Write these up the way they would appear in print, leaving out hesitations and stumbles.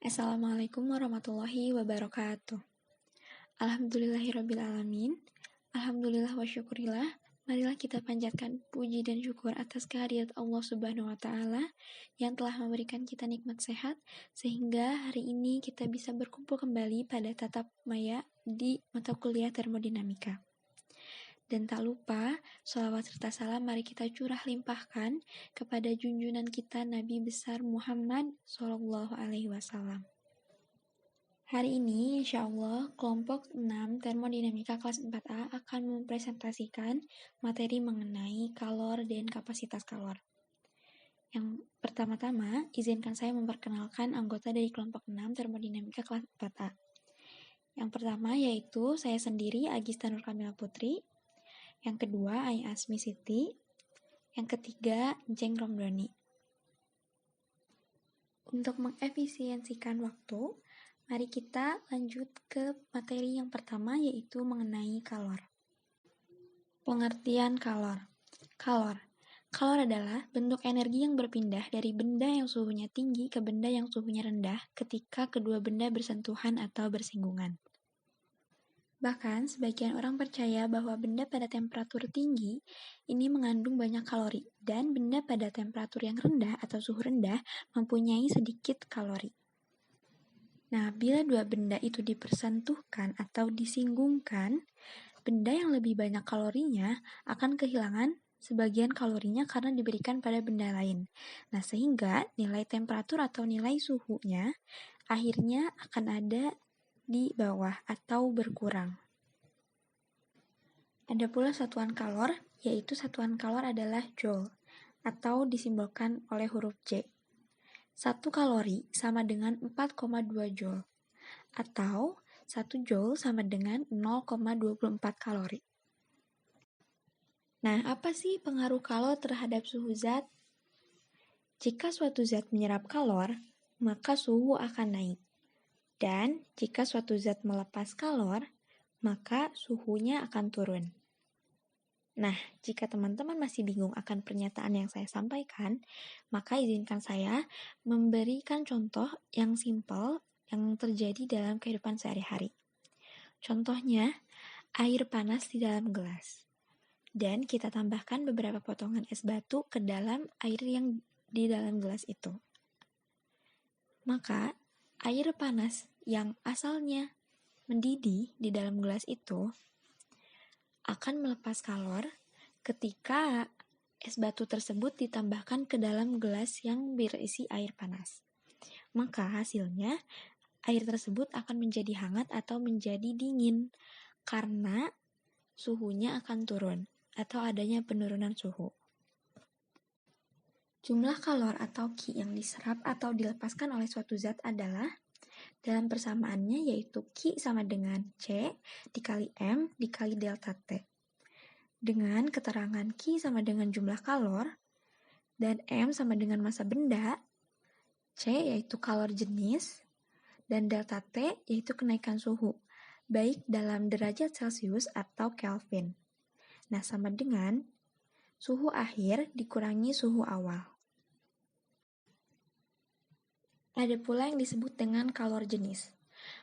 Assalamualaikum warahmatullahi wabarakatuh. Alhamdulillahirrabbilalamin. Alhamdulillah wa syukurillah. Marilah kita panjatkan puji dan syukur atas kehadirat Allah Subhanahu wa Ta'ala yang telah memberikan kita nikmat sehat, sehingga hari ini kita bisa berkumpul kembali pada tatap maya di mata kuliah termodinamika. Dan tak lupa, sholawat serta salam mari kita curah limpahkan kepada junjungan kita Nabi besar Muhammad SAW. Hari ini, insya Allah, kelompok 6 termodinamika kelas 4A akan mempresentasikan materi mengenai kalor dan kapasitas kalor. Yang pertama-tama, izinkan saya memperkenalkan anggota dari kelompok 6 termodinamika kelas 4A. Yang pertama yaitu saya sendiri, Agista Nur Kamila Putri. Yang kedua, Ai Asmi Siti. Yang ketiga, Enceng Romdoni. Untuk mengefisiensikan waktu, mari kita lanjut ke materi yang pertama, yaitu mengenai kalor. Pengertian kalor. Kalor adalah bentuk energi yang berpindah dari benda yang suhunya tinggi ke benda yang suhunya rendah ketika kedua benda bersentuhan atau bersinggungan. Bahkan, sebagian orang percaya bahwa benda pada temperatur tinggi ini mengandung banyak kalori, dan benda pada temperatur yang rendah atau suhu rendah mempunyai sedikit kalori. Nah, bila dua benda itu dipersentuhkan atau disinggungkan, benda yang lebih banyak kalorinya akan kehilangan sebagian kalorinya karena diberikan pada benda lain. Nah, sehingga nilai temperatur atau nilai suhunya akhirnya akan ada di bawah atau berkurang. Ada pula satuan kalor, yaitu satuan kalor adalah joule, atau disimbolkan oleh huruf J. 1 kalori sama dengan 4,2 joule, atau 1 joule sama dengan 0,24 kalori. Nah, apa sih pengaruh kalor terhadap suhu zat? Jika suatu zat menyerap kalor, maka suhu akan naik. Dan jika suatu zat melepas kalor, maka suhunya akan turun. Nah, jika teman-teman masih bingung akan pernyataan yang saya sampaikan, maka izinkan saya memberikan contoh yang simpel yang terjadi dalam kehidupan sehari-hari. Contohnya, air panas di dalam gelas. Dan kita tambahkan beberapa potongan es batu ke dalam air yang di dalam gelas itu. Maka, air panas yang asalnya mendidih di dalam gelas itu akan melepas kalor ketika es batu tersebut ditambahkan ke dalam gelas yang berisi air panas. Maka hasilnya, air tersebut akan menjadi hangat atau menjadi dingin karena suhunya akan turun atau adanya penurunan suhu. Jumlah kalor atau Ki yang diserap atau dilepaskan oleh suatu zat adalah dalam persamaannya yaitu Ki sama dengan C dikali M dikali delta T. Dengan keterangan Ki sama dengan jumlah kalor dan M sama dengan massa benda, C yaitu kalor jenis dan delta T yaitu kenaikan suhu, baik dalam derajat Celcius atau Kelvin. Nah, sama dengan suhu akhir dikurangi suhu awal. Ada pula yang disebut dengan kalor jenis.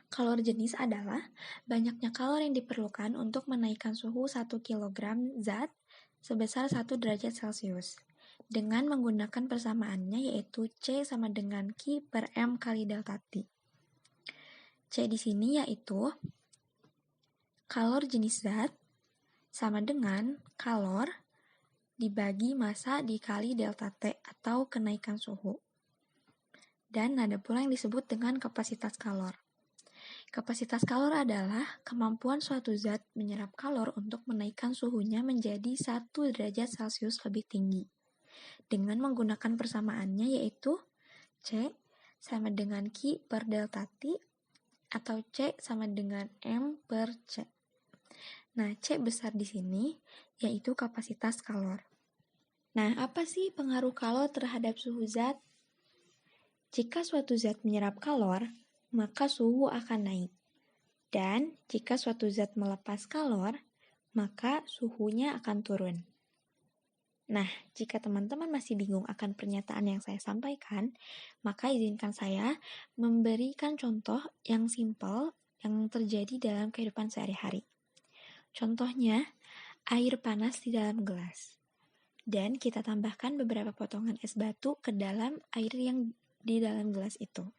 Kalor jenis adalah banyaknya kalor yang diperlukan untuk menaikkan suhu 1 kg zat sebesar 1 derajat Celcius dengan menggunakan persamaannya yaitu C sama dengan Q per M kali delta T. C di sini yaitu kalor jenis zat sama dengan kalor dibagi massa dikali delta T atau kenaikan suhu. Dan ada pula yang disebut dengan kapasitas kalor. Kapasitas kalor adalah kemampuan suatu zat menyerap kalor untuk menaikkan suhunya menjadi 1 derajat Celcius lebih tinggi. Dengan menggunakan persamaannya yaitu C sama dengan Q per delta T atau C sama dengan M per C. Nah, C besar di sini yaitu kapasitas kalor. Nah, apa sih pengaruh kalor terhadap suhu zat? Jika suatu zat menyerap kalor, maka suhu akan naik. Dan jika suatu zat melepas kalor, maka suhunya akan turun. Nah, jika teman-teman masih bingung akan pernyataan yang saya sampaikan, maka izinkan saya memberikan contoh yang simpel yang terjadi dalam kehidupan sehari-hari. Contohnya, air panas di dalam gelas. Dan kita tambahkan beberapa potongan es batu ke dalam air yang di dalam gelas itu.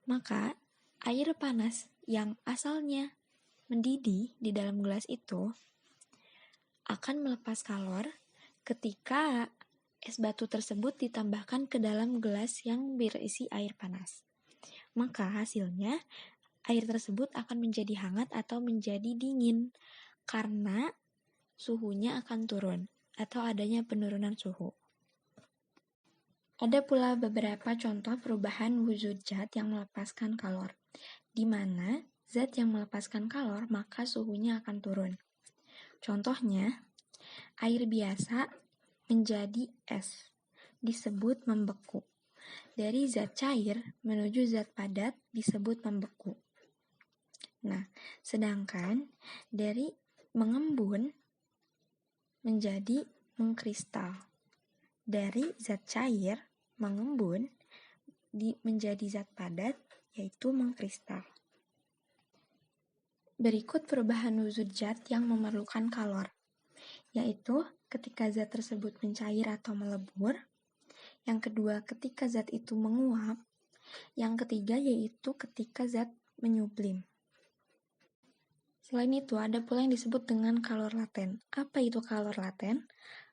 Maka, air panas yang asalnya mendidih di dalam gelas itu akan melepas kalor ketika es batu tersebut ditambahkan ke dalam gelas yang berisi air panas. Maka hasilnya, air tersebut akan menjadi hangat atau menjadi dingin karena suhunya akan turun atau adanya penurunan suhu. Ada pula beberapa contoh perubahan wujud zat yang melepaskan kalor, di mana zat yang melepaskan kalor maka suhunya akan turun. Contohnya, air biasa menjadi es, disebut membeku. Dari zat cair menuju zat padat disebut membeku. Nah, sedangkan dari mengembun menjadi mengkristal. Dari zat cair mengembun menjadi zat padat, yaitu mengkristal. Berikut perubahan wujud zat yang memerlukan kalor, yaitu ketika zat tersebut mencair atau melebur, yang kedua ketika zat itu menguap, yang ketiga yaitu ketika zat menyublim. Selain itu, ada pula yang disebut dengan kalor laten. Apa itu kalor laten?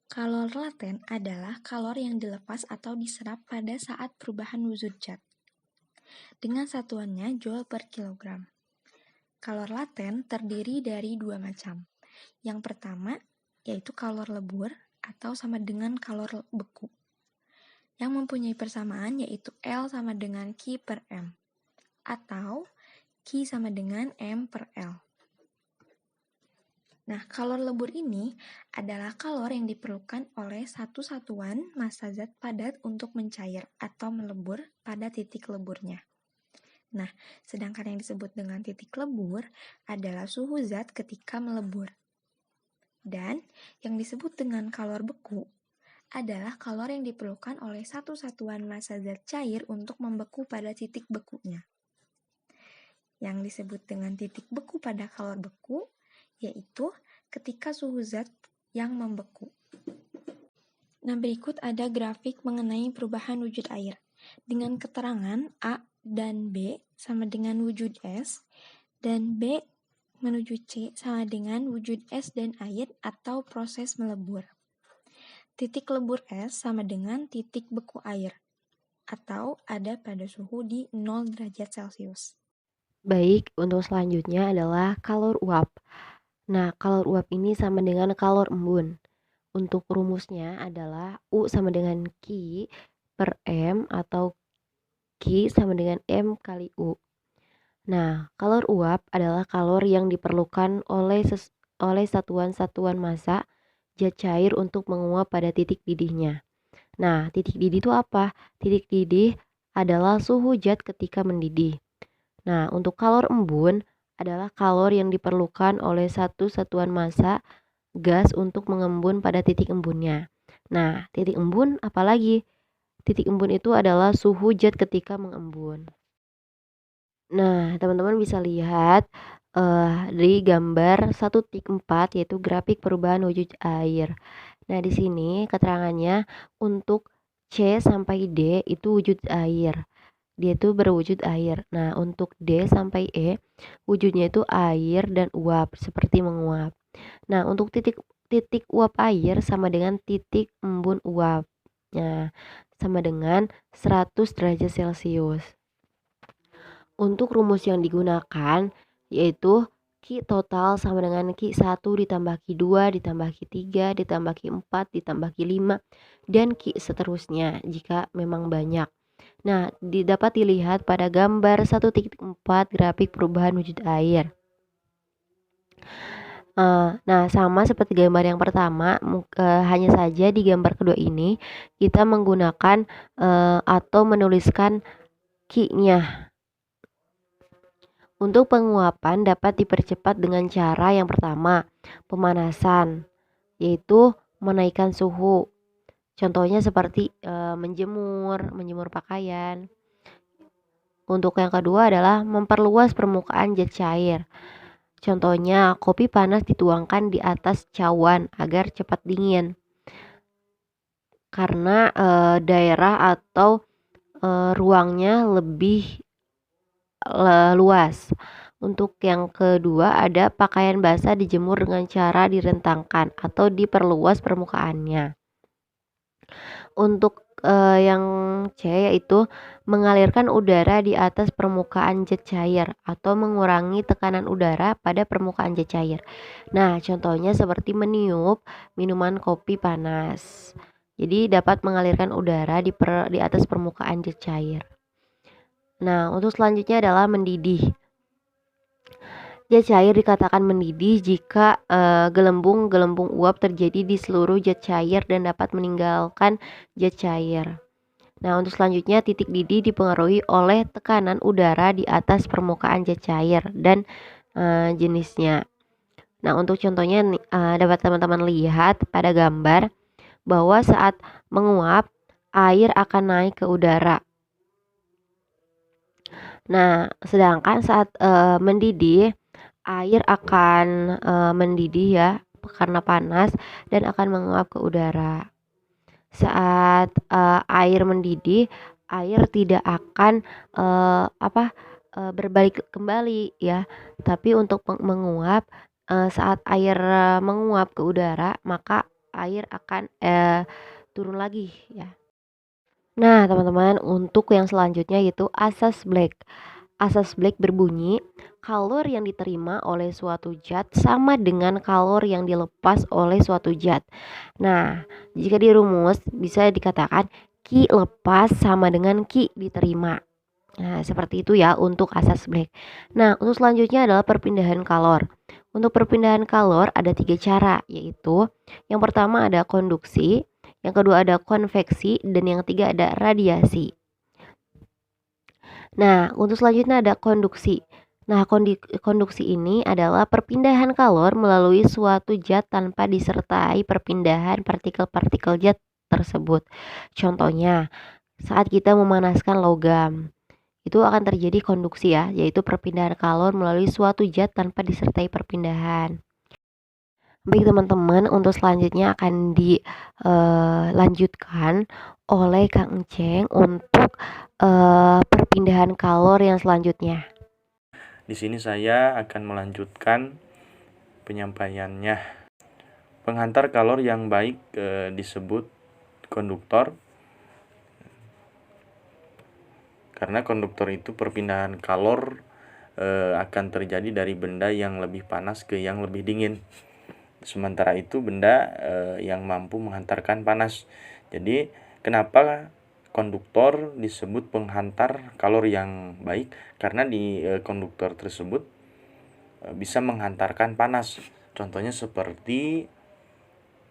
Kalor laten adalah kalor yang dilepas atau diserap pada saat perubahan wujud zat. Dengan satuannya joule per kilogram. Kalor laten terdiri dari dua macam. Yang pertama, yaitu kalor lebur atau sama dengan kalor beku, yang mempunyai persamaan yaitu L sama dengan Q per M, atau Q sama dengan M per L. Nah, kalor lebur ini adalah kalor yang diperlukan oleh satu satuan massa zat padat untuk mencair atau melebur pada titik leburnya. Nah, sedangkan yang disebut dengan titik lebur adalah suhu zat ketika melebur. Dan yang disebut dengan kalor beku adalah kalor yang diperlukan oleh satu satuan massa zat cair untuk membeku pada titik bekunya. Yang disebut dengan titik beku pada kalor beku yaitu ketika suhu zat yang membeku. Nah, berikut ada grafik mengenai perubahan wujud air dengan keterangan A dan B sama dengan wujud S, dan B menuju C sama dengan wujud es dan air atau proses melebur. Titik lebur es sama dengan titik beku air, atau ada pada suhu di 0 derajat Celcius. Baik, untuk selanjutnya adalah kalor uap. Nah, kalor uap ini sama dengan kalor embun. Untuk rumusnya adalah U sama dengan Q per M atau Q sama dengan M kali U. Nah, kalor uap adalah kalor yang diperlukan oleh satuan-satuan massa zat cair untuk menguap pada titik didihnya. Nah, titik didih itu apa? Titik didih adalah suhu zat ketika mendidih. Nah, untuk kalor embun adalah kalor yang diperlukan oleh satu satuan massa gas untuk mengembun pada titik embunnya. Nah, titik embun apalagi? Titik embun itu adalah suhu zat ketika mengembun. Nah, teman-teman bisa lihat di gambar 1.4 yaitu grafik perubahan wujud air. Nah, di sini keterangannya untuk C sampai D itu wujud air. Dia itu berwujud air. Nah, untuk D sampai E wujudnya itu air dan uap seperti menguap. Nah, untuk titik uap air sama dengan titik embun uap. Nah, sama dengan 100 derajat Celcius. Untuk rumus yang digunakan yaitu Q total sama dengan Q1 ditambah Q2 ditambah Q3 ditambah Q4 ditambah Q5 dan Q seterusnya jika memang banyak. Nah, dapat dilihat pada gambar 1.4 grafik perubahan wujud air. Nah, sama seperti gambar yang pertama, hanya saja di gambar kedua ini kita menggunakan atau menuliskan Q-nya. Untuk penguapan dapat dipercepat dengan cara yang pertama, pemanasan, yaitu menaikkan suhu. Contohnya seperti menjemur pakaian. Untuk yang kedua adalah memperluas permukaan zat cair. Contohnya, kopi panas dituangkan di atas cawan agar cepat dingin. Karena daerah atau ruangnya lebih luas. Untuk yang kedua ada pakaian basah dijemur dengan cara direntangkan atau diperluas permukaannya. Untuk yang C yaitu mengalirkan udara di atas permukaan zat cair atau mengurangi tekanan udara pada permukaan zat cair. Nah, contohnya seperti meniup minuman kopi panas. Jadi dapat mengalirkan udara di atas permukaan zat cair. Nah, untuk selanjutnya adalah mendidih. Zat cair dikatakan mendidih jika gelembung-gelembung uap terjadi di seluruh zat cair dan dapat meninggalkan zat cair. Nah, untuk selanjutnya titik didih dipengaruhi oleh tekanan udara di atas permukaan zat cair dan jenisnya. Nah, untuk contohnya dapat teman-teman lihat pada gambar bahwa saat menguap air akan naik ke udara. Nah, sedangkan saat mendidih air akan mendidih ya karena panas dan akan menguap ke udara. Saat air mendidih, air tidak akan berbalik kembali ya. Tapi untuk menguap, saat air menguap ke udara, maka air akan turun lagi ya. Nah, teman-teman, untuk yang selanjutnya yaitu asas Black. Asas Black berbunyi, kalor yang diterima oleh suatu zat sama dengan kalor yang dilepas oleh suatu zat. Nah, jika dirumus bisa dikatakan Q lepas sama dengan Q diterima. Nah, seperti itu ya untuk asas Black. Nah, untuk selanjutnya adalah perpindahan kalor. Untuk perpindahan kalor ada 3 cara, yaitu yang pertama ada konduksi, yang kedua ada konveksi, dan yang ketiga ada radiasi. Nah, untuk selanjutnya ada konduksi. Nah, konduksi ini adalah perpindahan kalor melalui suatu zat tanpa disertai perpindahan partikel-partikel zat tersebut. Contohnya, saat kita memanaskan logam, itu akan terjadi konduksi ya, yaitu perpindahan kalor melalui suatu zat tanpa disertai perpindahan. Baik teman-teman, untuk selanjutnya akan dilanjutkan oleh Kang Enceng untuk perpindahan kalor yang selanjutnya. Di sini saya akan melanjutkan penyampaiannya. Penghantar kalor yang baik disebut konduktor. Karena konduktor itu perpindahan kalor akan terjadi dari benda yang lebih panas ke yang lebih dingin. Sementara itu benda yang mampu menghantarkan panas. Jadi kenapa konduktor disebut penghantar kalor yang baik? Karena di konduktor tersebut bisa menghantarkan panas. Contohnya seperti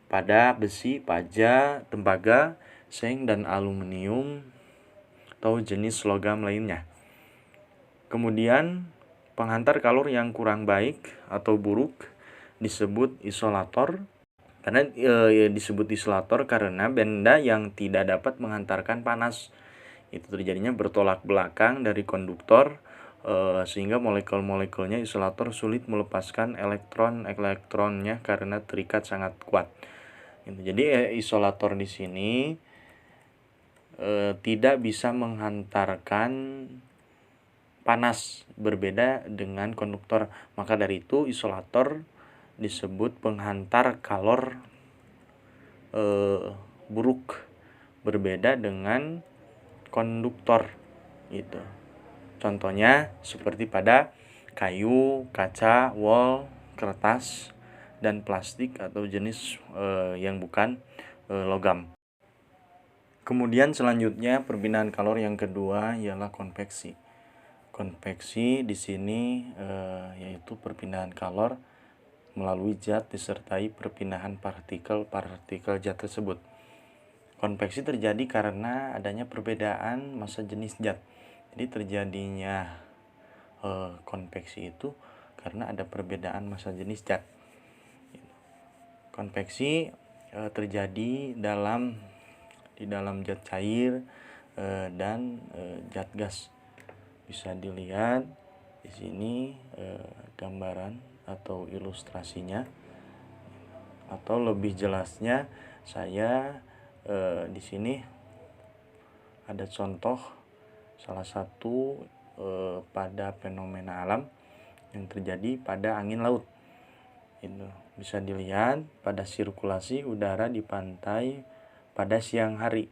pada besi, baja, tembaga, seng, dan aluminium atau jenis logam lainnya. Kemudian penghantar kalor yang kurang baik atau buruk disebut isolator. Karena disebut isolator karena benda yang tidak dapat menghantarkan panas. Itu terjadinya bertolak belakang dari konduktor sehingga molekul-molekulnya isolator sulit melepaskan elektron-elektronnya karena terikat sangat kuat. Jadi isolator di sini tidak bisa menghantarkan panas, berbeda dengan konduktor. Maka dari itu isolator disebut penghantar kalor buruk, berbeda dengan konduktor gitu. Contohnya seperti pada kayu, kaca, wol, kertas, dan plastik atau jenis yang bukan logam. Kemudian selanjutnya perpindahan kalor yang kedua ialah konveksi. Konveksi di sini yaitu perpindahan kalor melalui zat disertai perpindahan partikel-partikel zat tersebut. Konveksi terjadi karena adanya perbedaan massa jenis zat. Jadi terjadinya konveksi itu karena ada perbedaan massa jenis zat. Konveksi terjadi di dalam zat cair dan zat gas. Bisa dilihat di sini gambaran atau ilustrasinya, atau lebih jelasnya saya di sini ada contoh salah satu pada fenomena alam yang terjadi pada angin laut. Itu bisa dilihat pada sirkulasi udara di pantai pada siang hari.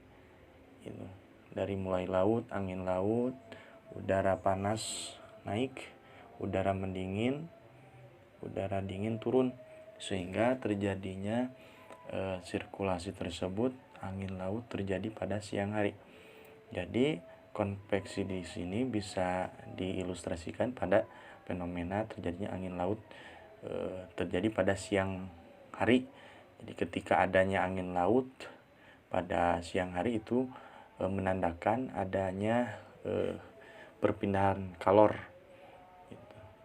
Itu dari mulai laut, angin laut, udara panas naik, udara mendingin, udara dingin turun, sehingga terjadinya sirkulasi tersebut, angin laut terjadi pada siang hari. Jadi konveksi di sini bisa diilustrasikan pada fenomena terjadinya angin laut terjadi pada siang hari. Jadi ketika adanya angin laut pada siang hari itu menandakan adanya perpindahan kalor,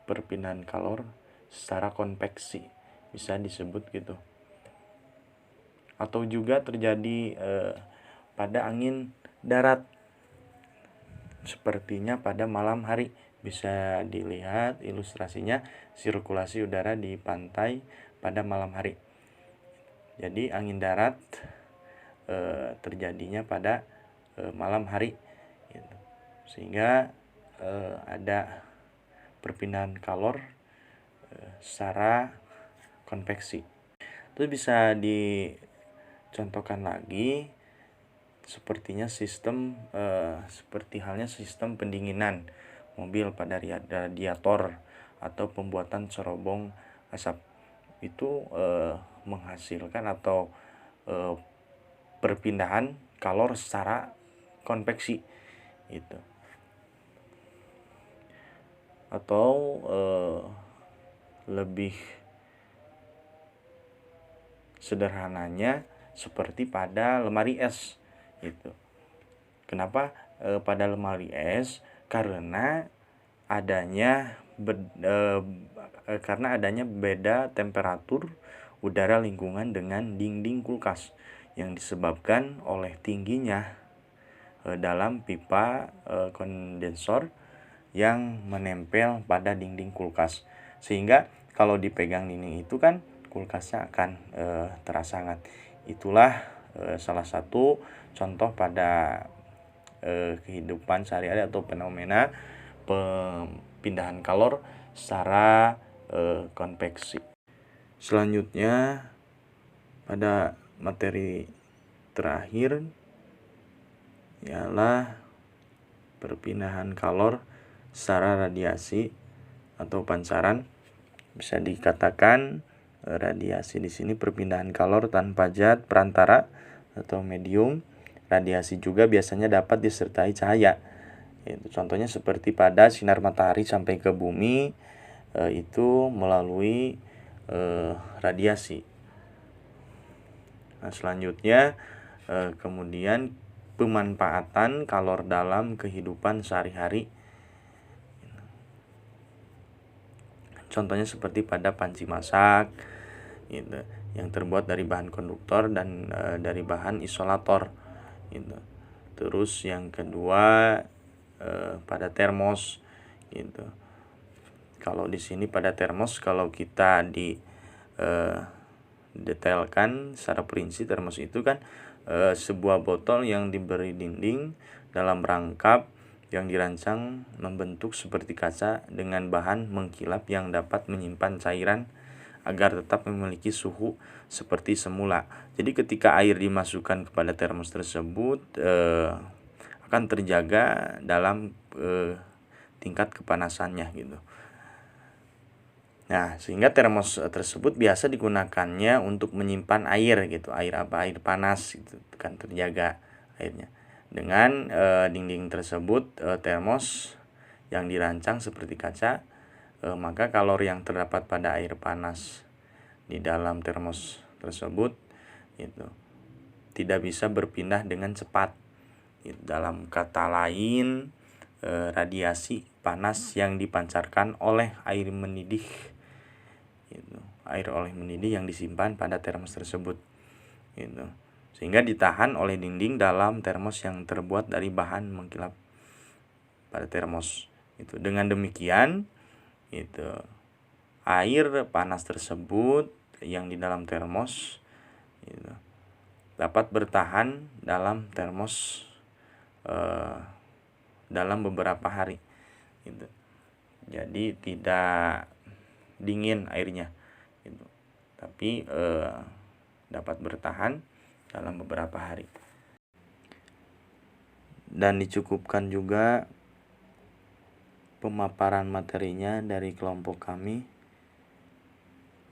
perpindahan kalor secara konveksi, bisa disebut gitu. Atau juga terjadi pada angin darat, sepertinya pada malam hari. Bisa dilihat ilustrasinya sirkulasi udara di pantai pada malam hari. Jadi angin darat terjadinya pada malam hari gitu. Sehingga ada perpindahan kalor secara konveksi. Itu bisa dicontohkan lagi sepertinya seperti halnya sistem pendinginan mobil pada radiator atau pembuatan cerobong asap. Itu menghasilkan atau perpindahan kalor secara konveksi itu. Atau lebih sederhananya seperti pada lemari es itu. Kenapa pada lemari es? Karena adanya beda temperatur udara lingkungan dengan dinding kulkas yang disebabkan oleh tingginya dalam pipa kondensor yang menempel pada dinding kulkas, sehingga kalau dipegang dinding itu kan kulkasnya akan terasa hangat. Itulah salah satu contoh pada kehidupan sehari-hari atau fenomena pindahan kalor secara konveksi. Selanjutnya pada materi terakhir ialah perpindahan kalor secara radiasi atau pancaran. Bisa dikatakan radiasi di sini perpindahan kalor tanpa zat perantara atau medium. Radiasi juga biasanya dapat disertai cahaya. Itu contohnya seperti pada sinar matahari sampai ke bumi, itu melalui radiasi. Nah, selanjutnya kemudian pemanfaatan kalor dalam kehidupan sehari-hari. Contohnya seperti pada panci masak gitu, yang terbuat dari bahan konduktor dan dari bahan isolator gitu. Terus yang kedua pada termos gitu. Kalau di sini pada termos, kalau kita detailkan secara prinsip, termos itu kan sebuah botol yang diberi dinding dalam rangkap yang dirancang membentuk seperti kaca dengan bahan mengkilap yang dapat menyimpan cairan agar tetap memiliki suhu seperti semula. Jadi ketika air dimasukkan kepada termos tersebut akan terjaga dalam tingkat kepanasannya gitu. Nah, sehingga termos tersebut biasa digunakannya untuk menyimpan air gitu. Air apa? Air panas gitu, kan terjaga airnya. Dengan dinding tersebut termos yang dirancang seperti kaca, maka kalor yang terdapat pada air panas di dalam termos tersebut itu tidak bisa berpindah dengan cepat. Dalam kata lain, radiasi panas yang dipancarkan oleh air mendidih yang disimpan pada termos tersebut. gitu. Sehingga ditahan oleh dinding dalam termos yang terbuat dari bahan mengkilap pada termos. Itu dengan demikian itu air panas tersebut yang di dalam termos gitu, dapat bertahan dalam termos dalam beberapa hari gitu. Jadi tidak dingin airnya gitu, tapi dapat bertahan dalam beberapa hari. Dan dicukupkan juga pemaparan materinya dari kelompok kami.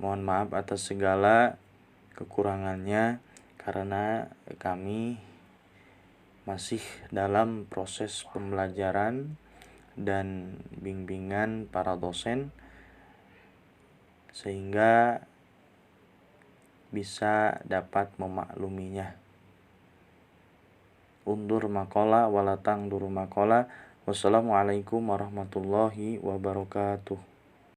Mohon maaf atas segala kekurangannya karena kami masih dalam proses pembelajaran dan bimbingan para dosen sehingga bisa dapat memakluminya. Undur maqala walatang duru maqala. Wassalamualaikum warahmatullahi wabarakatuh.